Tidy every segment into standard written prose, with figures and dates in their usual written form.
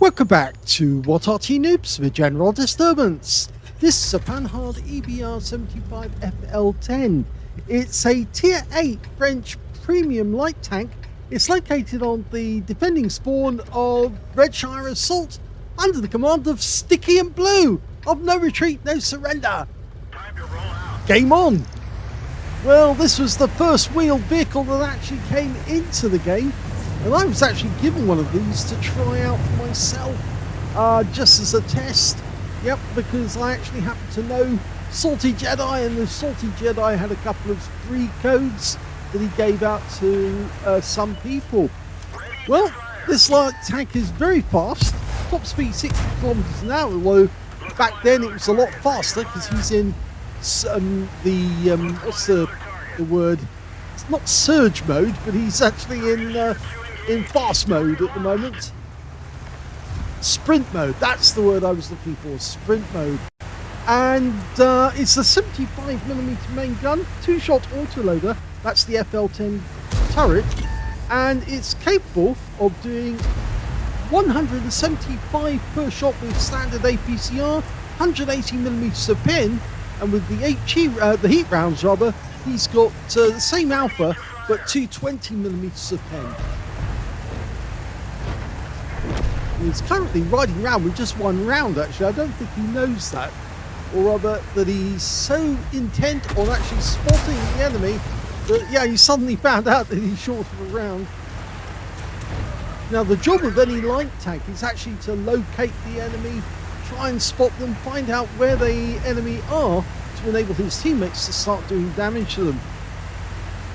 Welcome back to What Arty Noobs with General Disturbance. This is a Panhard EBR 75 FL10. It's a Tier 8 French premium light tank. It's located on the defending spawn of Redshire Assault under the command of stickynblue of No Retreat, No Surrender. Time to roll out. Game on! Well, this was the first wheeled vehicle that actually came into the game. And I was actually given one of these to try out for myself, just as a test. Yep, because I actually happen to know Salty Jedi, and the Salty Jedi had a couple of free codes that he gave out to some people. Well, this light tank is very fast, top speed 60 kilometers an hour, although back then it was a lot faster because he's in what's the word? It's not surge mode, but he's actually in fast mode at the moment. Sprint mode, that's the word I was looking for, sprint mode. And it's a 75mm main gun, 2-shot autoloader, that's the FL10 turret, and it's capable of doing 175 per shot with standard APCR, 180mm of pin, and with the heat rounds rather, he's got the same alpha, but 220mm of pen. He's currently riding around with just one round, actually. I don't think he knows that, or rather that he's so intent on actually spotting the enemy that, yeah, he suddenly found out that he's short of a round. Now, the job of any light tank is actually to locate the enemy, try and spot them, find out where the enemy are to enable his teammates to start doing damage to them.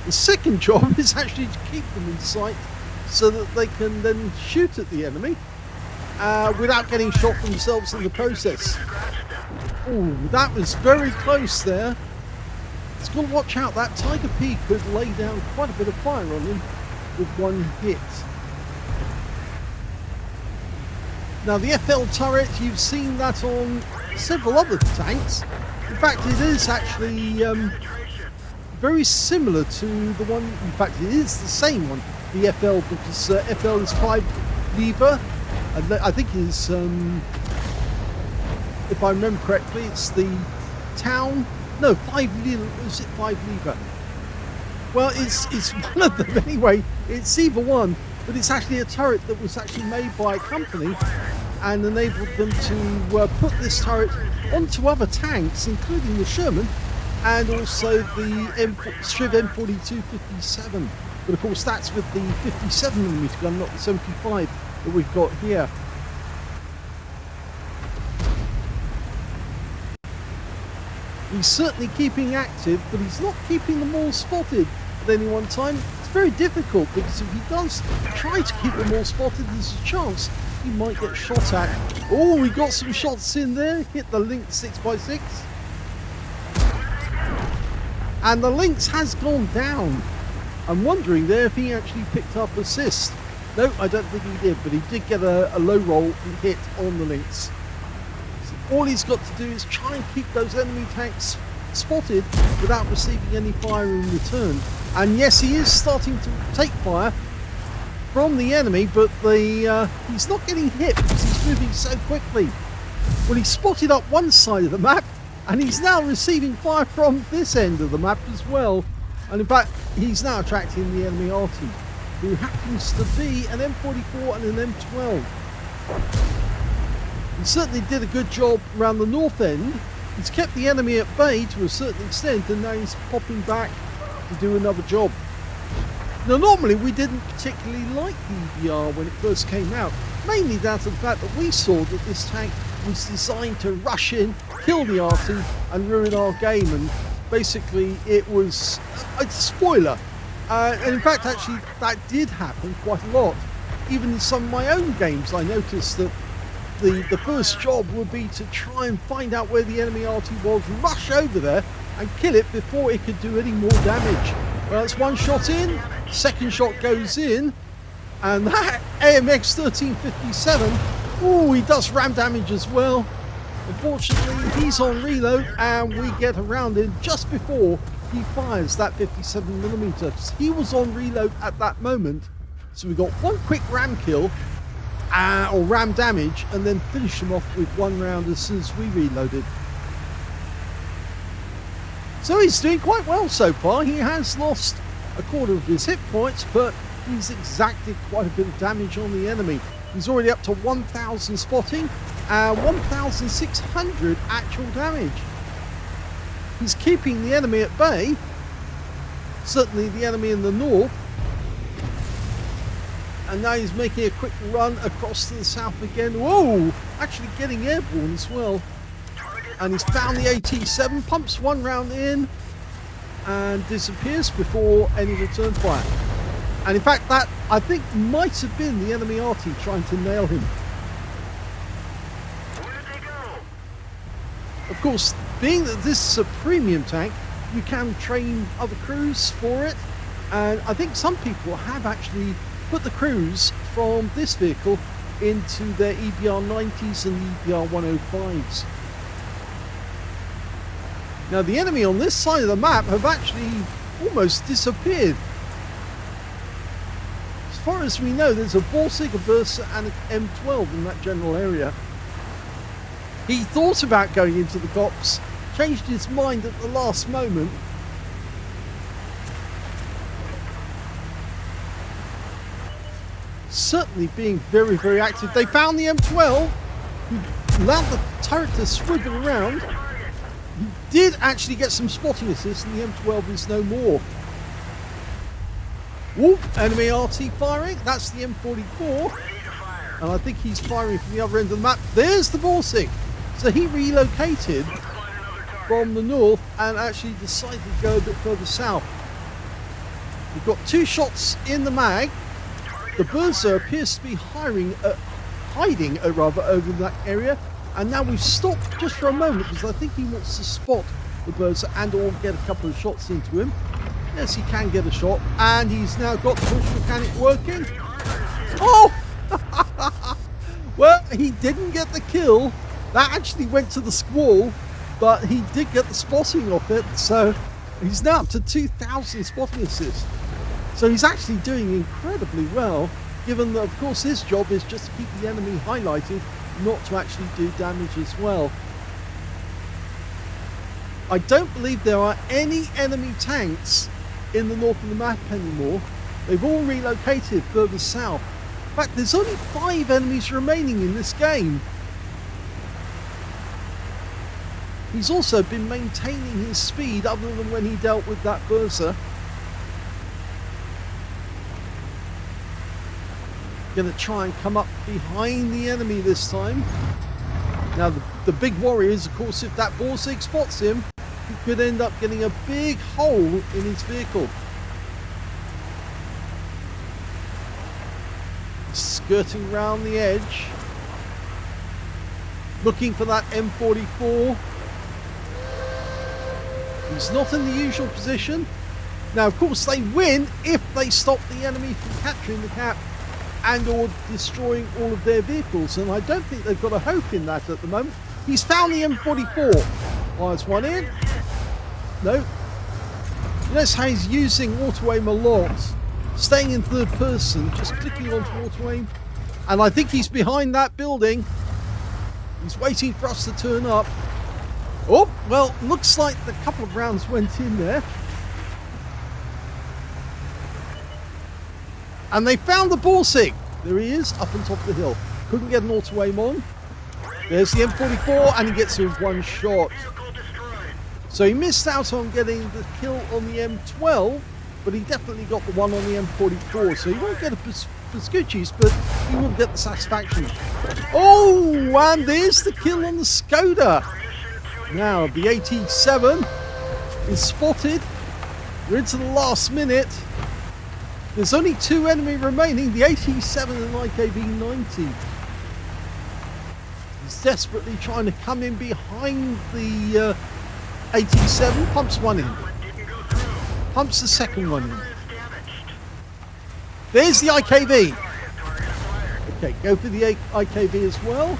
The second job is actually to keep them in sight so that they can then shoot at the enemy without getting shot themselves in the process. Oh, that was very close there. He's got to watch out. That Tiger P could lay down quite a bit of fire on him with one hit. Now, the FL turret, you've seen that on several other tanks. In fact, it is actually very similar to the one, in fact, it is the same one, the FL, because FL is 5 lever. I think it's, if I remember correctly, it's the town. No, 5 lever. Is it 5 lever? Well, it's one of them anyway. It's either one, but it's actually a turret that was actually made by a company and enabled them to put this turret onto other tanks, including the Sherman and also the Shiv M42-57. But of course, that's with the 57mm gun, not the 75 that we've got here. He's certainly keeping active, but he's not keeping them all spotted at any one time. It's very difficult because if he does try to keep them all spotted, there's a chance he might get shot at. Oh, we got some shots in there. Hit the Lynx 6x6. And the Lynx has gone down. I'm wondering there if he actually picked up assist. No, I don't think he did, but he did get a low roll hit on the Lynx. So all he's got to do is try and keep those enemy tanks spotted without receiving any fire in return. And yes, he is starting to take fire from the enemy, but he's not getting hit because he's moving so quickly. Well, he spotted up one side of the map, and he's now receiving fire from this end of the map as well. And in fact, he's now attracting the enemy Arty, who happens to be an M44 and an M12. He certainly did a good job around the north end. He's kept the enemy at bay to a certain extent, and now he's popping back to do another job. Now, normally we didn't particularly like the EBR when it first came out, mainly down to the fact that we saw that this tank was designed to rush in, kill the Arty, and ruin our game, and basically it was a spoiler. And in fact, actually, that did happen quite a lot. Even in some of my own games, I noticed that the first job would be to try and find out where the enemy Arty was, rush over there, and kill it before it could do any more damage. Well, that's one shot in, second shot goes in, and that AMX 1357, oh, he does ram damage as well. Unfortunately, he's on reload, and we get around him just before he fires that 57mm. He was on reload at that moment, so we got one quick ram kill, or ram damage, and then finish them off with one round as soon as we reloaded. So he's doing quite well so far. He has lost a quarter of his hit points, but he's exacted quite a bit of damage on the enemy. He's already up to 1,000 spotting and 1,600 actual damage. He's keeping the enemy at bay, certainly the enemy in the north. And now he's making a quick run across to the south again. Whoa! Actually getting airborne as well. And he's found the AT7, pumps one round in, and disappears before any return fire. And in fact, that, I think, might have been the enemy Arty trying to nail him. Of course, being that this is a premium tank, you can train other crews for it. And I think some people have actually put the crews from this vehicle into their EBR 90s and EBR 105s. Now the enemy on this side of the map have actually almost disappeared. As far as we know, there's a Borsig, a Versa and an M12 in that general area. He thought about going into the copse, changed his mind at the last moment. Certainly being very, very active. They found the M12, who allowed the turret to swivel around. He did actually get some spotting assist, and the M12 is no more. Whoop, enemy RT firing. That's the M44. And I think he's firing from the other end of the map. There's the Borsig. So he relocated from the north and actually decided to go a bit further south. We've got two shots in the mag. The Burza appears to be hiding over that area, and now we've stopped just for a moment because I think he wants to spot the Burza and or get a couple of shots into him. Yes, he can get a shot, and he's now got the push mechanic working. Oh! Well, he didn't get the kill. That actually went to the squall, but he did get the spotting off it, so he's now up to 2,000 spotting assists. So he's actually doing incredibly well, given that, of course, his job is just to keep the enemy highlighted, not to actually do damage as well. I don't believe there are any enemy tanks in the north of the map anymore. They've all relocated further south. In fact, there's only 5 enemies remaining in this game. He's also been maintaining his speed other than when he dealt with that Bursa. Going to try and come up behind the enemy this time. Now the big worry is, of course, if that Borsig spots him, he could end up getting a big hole in his vehicle. Skirting round the edge, looking for that M44. He's not in the usual position. Now, of course, they win if they stop the enemy from capturing the cap and or destroying all of their vehicles, and I don't think they've got a hope in that at the moment. He's found the M44. Fires one in. No. Notice how he's using auto aim a lot, staying in third person, just clicking onto auto aim, and I think he's behind that building. He's waiting for us to turn up. Oh, well, looks like a couple of rounds went in there. And they found the Borsig. There he is, up on top of the hill. Couldn't get an auto aim on. There's the M44, and he gets him with one shot. So he missed out on getting the kill on the M12, but he definitely got the one on the M44. So he won't get a Pascucci's, but he will get the satisfaction. Oh, and there's the kill on the Skoda. Now the AT7 is spotted. We're into the last minute. There's only 2 enemy remaining, the AT7 and IKV-90. He's desperately trying to come in behind the AT7, pumps one in. Pumps the second one in. There's the IKV. Okay, go for the IKV as well.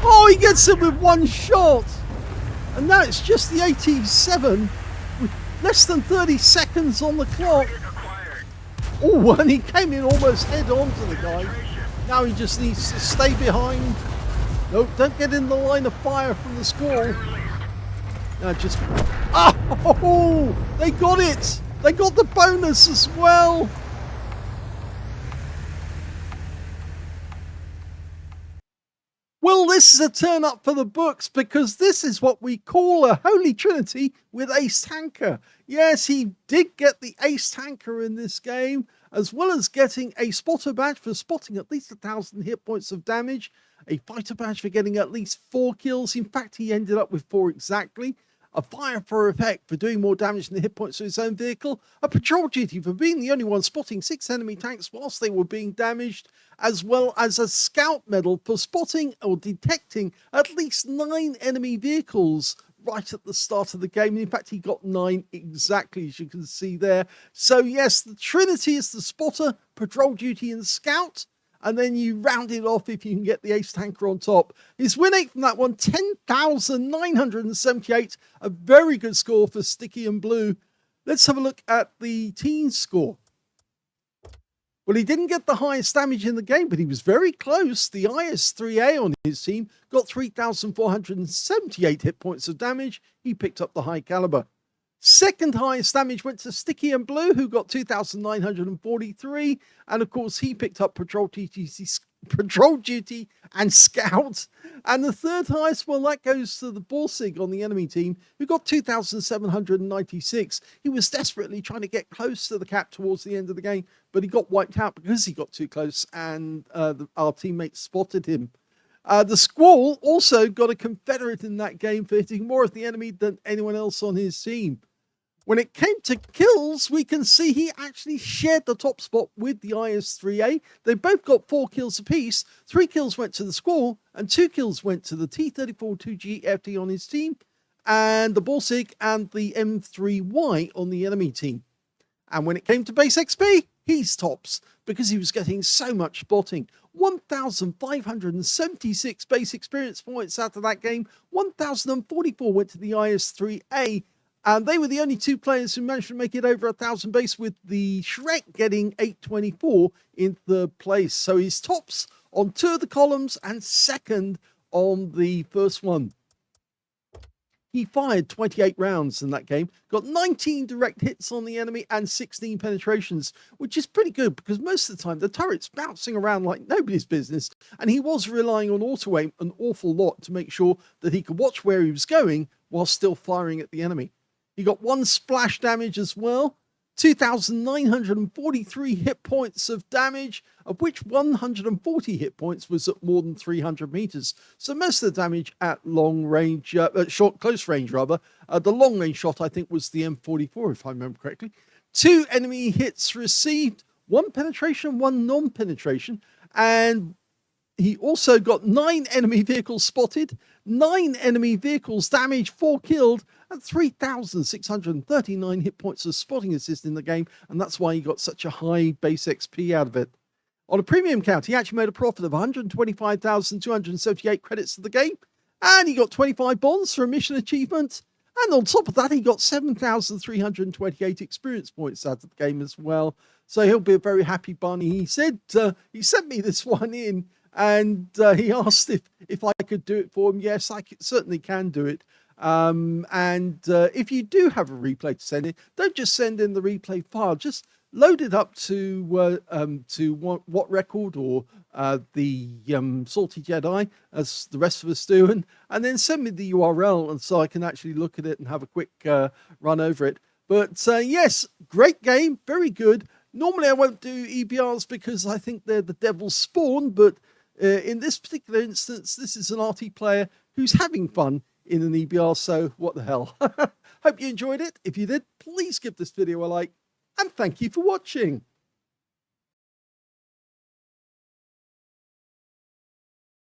Oh, he gets him with one shot. And now it's just the AT7 with less than 30 seconds on the clock. Oh, and he came in almost head on to the guy. Now he just needs to stay behind. Nope, don't get in the line of fire from the squall. Now just... Oh! They got it! They got the bonus as well! Well, this is a turn up for the books because this is what we call a holy trinity with Ace Tanker. Yes, he did get the Ace Tanker in this game, as well as getting a spotter badge for spotting at least 1,000 hit points of damage, a fighter badge for getting at least 4 kills. In fact, he ended up with 4 exactly. A fire for effect for doing more damage than the hit points of his own vehicle, a patrol duty for being the only one spotting 6 enemy tanks whilst they were being damaged, as well as a scout medal for spotting or detecting at least 9 enemy vehicles right at the start of the game. In fact, he got 9 exactly, as you can see there. So yes, the trinity is the spotter, patrol duty and scout. And then you round it off if you can get the Ace Tanker on top. His win rate from that one, 10,978. A very good score for Sticky and Blue. Let's have a look at the team score. Well, he didn't get the highest damage in the game, but he was very close. The IS-3A on his team got 3,478 hit points of damage. He picked up the high caliber. Second highest damage went to Sticky and Blue, who got 2,943. And of course, he picked up patrol duty and scout. And the third highest, well, that goes to the Borsig on the enemy team, who got 2,796. He was desperately trying to get close to the cap towards the end of the game, but he got wiped out because he got too close and our teammates spotted him. The Squall also got a Confederate in that game for hitting more of the enemy than anyone else on his team. When it came to kills, we can see he actually shared the top spot with the IS-3A. They both got 4 kills apiece. 3 kills went to the Squall, and 2 kills went to the T-34-2G FD on his team, and the Borsig and the M3Y on the enemy team. And when it came to base XP, he's tops, because he was getting so much spotting. 1,576 base experience points out of that game. 1,044 went to the IS-3A. And they were the only 2 players who managed to make it over 1,000 base, with the Shrek getting 824 in third place. So he's tops on 2 of the columns and second on the first one. He fired 28 rounds in that game, got 19 direct hits on the enemy and 16 penetrations, which is pretty good because most of the time the turret's bouncing around like nobody's business, and he was relying on auto-aim an awful lot to make sure that he could watch where he was going while still firing at the enemy. He got 1 splash damage as well, 2,943 hit points of damage, of which 140 hit points was at more than 300 meters. So most of the damage at long range, close range rather. The long range shot, I think, was the M44, if I remember correctly. 2 enemy hits received, 1 penetration, 1 non-penetration, and he also got 9 enemy vehicles spotted, 9 enemy vehicles damaged, 4 killed, and 3,639 hit points of spotting assist in the game, and that's why he got such a high base XP out of it. On a premium count, he actually made a profit of 125,278 credits to the game, and he got 25 bonds for a mission achievement, and on top of that, he got 7,328 experience points out of the game as well. So he'll be a very happy bunny. He said, he sent me this one in, and he asked if I could do it for him. Yes, I certainly can do it. And if you do have a replay to send in, don't just send in the replay file. Just load it up to what record or the Salty Jedi, as the rest of us do, and then send me the URL, and so I can actually look at it and have a quick run over it. But yes, great game, very good. Normally I won't do EBRs because I think they're the devil's spawn, but in this particular instance, this is an Arty player who's having fun in an EBR, so what the hell. Hope you enjoyed it. If you did, please give this video a like, and thank you for watching.